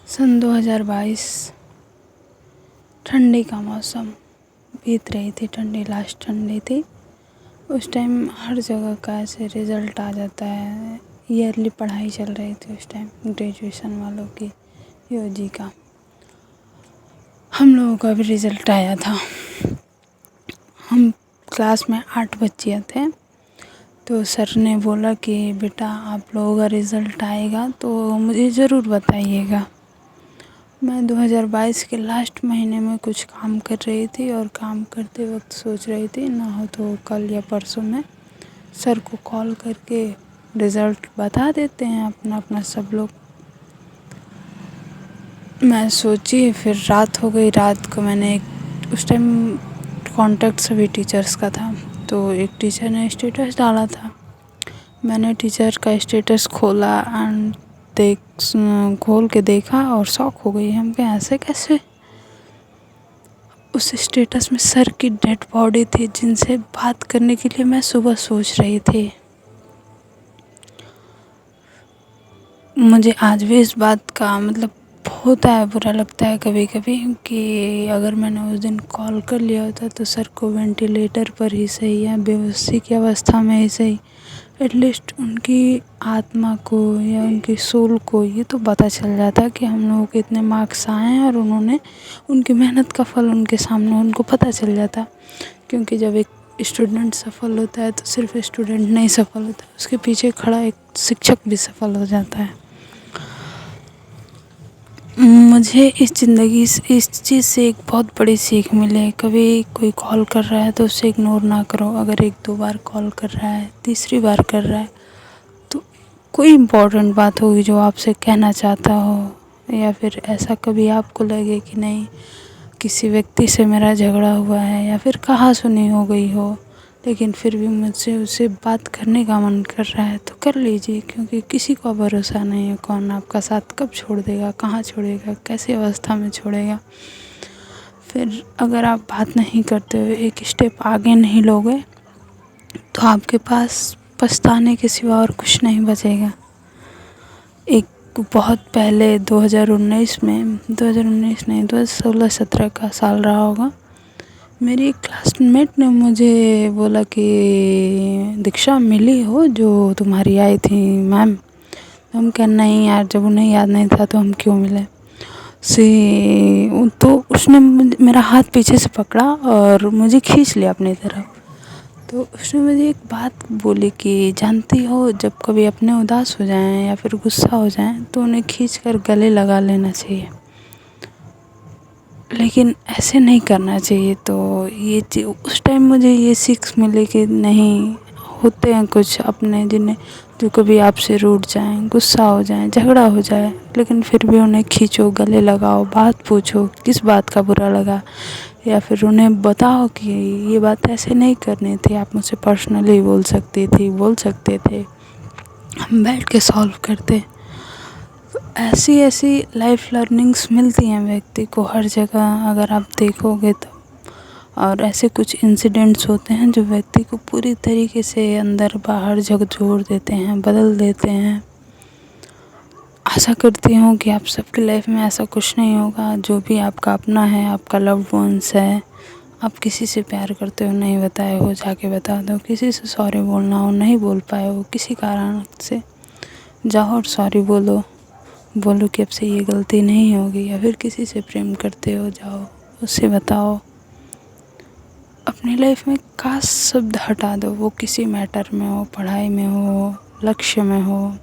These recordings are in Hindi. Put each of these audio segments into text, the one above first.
सन 2022 ठंडी का मौसम बीत रही थी। ठंडी लास्ट ठंडी थी। उस टाइम हर जगह का ऐसे रिज़ल्ट आ जाता है। ईयरली पढ़ाई चल रही थी उस टाइम, ग्रेजुएशन वालों की, यूजी का। हम लोगों का भी रिज़ल्ट आया था। हम क्लास में 8 बच्चियाँ थे। तो सर ने बोला कि बेटा आप लोगों का रिज़ल्ट आएगा तो मुझे ज़रूर बताइएगा। मैं 2022 के लास्ट महीने में कुछ काम कर रही थी और काम करते वक्त सोच रही थी ना हो तो कल या परसों में सर को कॉल करके रिज़ल्ट बता देते हैं अपना अपना सब लोग। मैं सोची, फिर रात हो गई। रात को मैंने उस टाइम कांटेक्ट सभी टीचर्स का था, तो एक टीचर ने स्टेटस डाला था। मैंने टीचर का स्टेटस खोला एंड खोल के देखा और शॉक हो गई। हम कहे ऐसे कैसे? उस स्टेटस में सर की डेड बॉडी थी जिनसे बात करने के लिए मैं सुबह सोच रही थी। मुझे आज भी इस बात का होता है, बुरा लगता है कभी कभी कि अगर मैंने उस दिन कॉल कर लिया होता तो सर को वेंटिलेटर पर ही सही या बेहोशी की अवस्था में ही सही, एटलीस्ट उनकी आत्मा को या उनकी सोल को ये तो पता चल जाता कि हम लोगों के इतने मार्क्स आए हैं और उन्होंने उनकी मेहनत का फल उनके सामने उनको पता चल जाता। क्योंकि जब एक स्टूडेंट सफल होता है तो सिर्फ स्टूडेंट नहीं सफल होता, उसके पीछे खड़ा एक शिक्षक भी सफल हो जाता है। मुझे इस ज़िंदगी से इस चीज़ से एक बहुत बड़ी सीख मिली है। कभी कोई कॉल कर रहा है तो उसे इग्नोर ना करो। अगर 1-2 बार कॉल कर रहा है, तीसरी बार कर रहा है तो कोई इम्पोर्टेंट बात होगी जो आपसे कहना चाहता हो, या फिर ऐसा कभी आपको लगे कि नहीं किसी व्यक्ति से मेरा झगड़ा हुआ है या फिर कहा सुनी हो गई हो, लेकिन फिर भी मुझसे उससे बात करने का मन कर रहा है तो कर लीजिए। क्योंकि किसी का भरोसा नहीं है, कौन आपका साथ कब छोड़ देगा, कहाँ छोड़ेगा, कैसी अवस्था में छोड़ेगा। फिर अगर आप बात नहीं करते हो, एक स्टेप आगे नहीं लोगे तो आपके पास पछताने के सिवा और कुछ नहीं बचेगा। एक बहुत पहले 2019 नहीं 2016-17 का साल रहा होगा, मेरी एक क्लासमेट ने मुझे बोला कि दीक्षा मिली हो जो तुम्हारी आई थी मैम। तो हम कहा नहीं यार, जब उन्हें याद नहीं था तो हम क्यों मिले। तो उसने मेरा हाथ पीछे से पकड़ा और मुझे खींच लिया अपनी तरफ। तो उसने मुझे एक बात बोली कि जानती हो, जब कभी अपने उदास हो जाएं या फिर गुस्सा हो जाएं तो उन्हें खींचकर गले लगा लेना चाहिए, लेकिन ऐसे नहीं करना चाहिए। तो ये उस टाइम मुझे ये सीख मिली कि नहीं, होते हैं कुछ अपने जिन्हें जो कभी आपसे रूठ जाएं, गुस्सा हो जाएं, झगड़ा हो जाए, लेकिन फिर भी उन्हें खींचो, गले लगाओ, बात पूछो किस बात का बुरा लगा, या फिर उन्हें बताओ कि ये बात ऐसे नहीं करनी थी, आप मुझसे पर्सनली बोल सकते थे, हम बैठ के सॉल्व करते। ऐसी लाइफ लर्निंग्स मिलती हैं व्यक्ति को हर जगह अगर आप देखोगे तो। और ऐसे कुछ इंसिडेंट्स होते हैं जो व्यक्ति को पूरी तरीके से अंदर बाहर झकझोर देते हैं, बदल देते हैं। आशा करती हूँ कि आप सबकी लाइफ में ऐसा कुछ नहीं होगा। जो भी आपका अपना है, आपका लव्ड वंस है, आप किसी से प्यार करते हो, नहीं बताए हो, जाके बता दो। किसी से सॉरी बोलना हो, नहीं बोल पाए हो किसी कारण से, जाओ और सॉरी बोलो कि अब से ये गलती नहीं होगी। या फिर किसी से प्रेम करते हो, जाओ उससे बताओ। अपनी लाइफ में काश शब्द हटा दो, वो किसी मैटर में हो, पढ़ाई में हो, लक्ष्य में हो,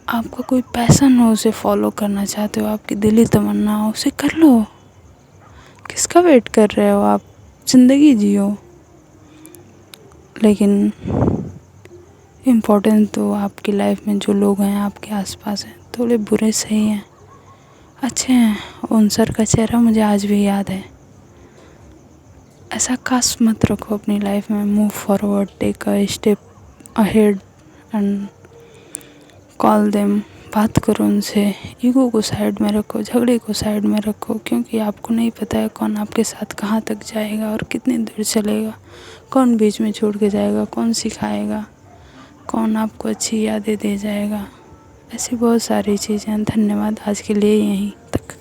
आपका कोई पैशन हो, उसे फॉलो करना चाहते हो, आपकी दिली तमन्ना हो, उसे कर लो। किसका वेट कर रहे हो आप? ज़िंदगी जियो। लेकिन इम्पोर्टेंट तो आपकी लाइफ में जो लोग हैं आपके आसपास हैं, थोड़े बुरे सही हैं, अच्छे हैं। उन सर का चेहरा मुझे आज भी याद है। ऐसा काश मत रखो अपनी लाइफ में। Move forward, take a step ahead and call them. बात करो उनसे, ईगो को साइड में रखो, झगड़े को साइड में रखो, क्योंकि आपको नहीं पता है कौन आपके साथ कहाँ तक जाएगा और कितनी दूर चलेगा, कौन बीच में छोड़ के जाएगा, कौन सिखाएगा, कौन आपको अच्छी यादें दे जाएगा। ऐसी बहुत सारी चीज़ें हैं। धन्यवाद, आज के लिए यहीं तक।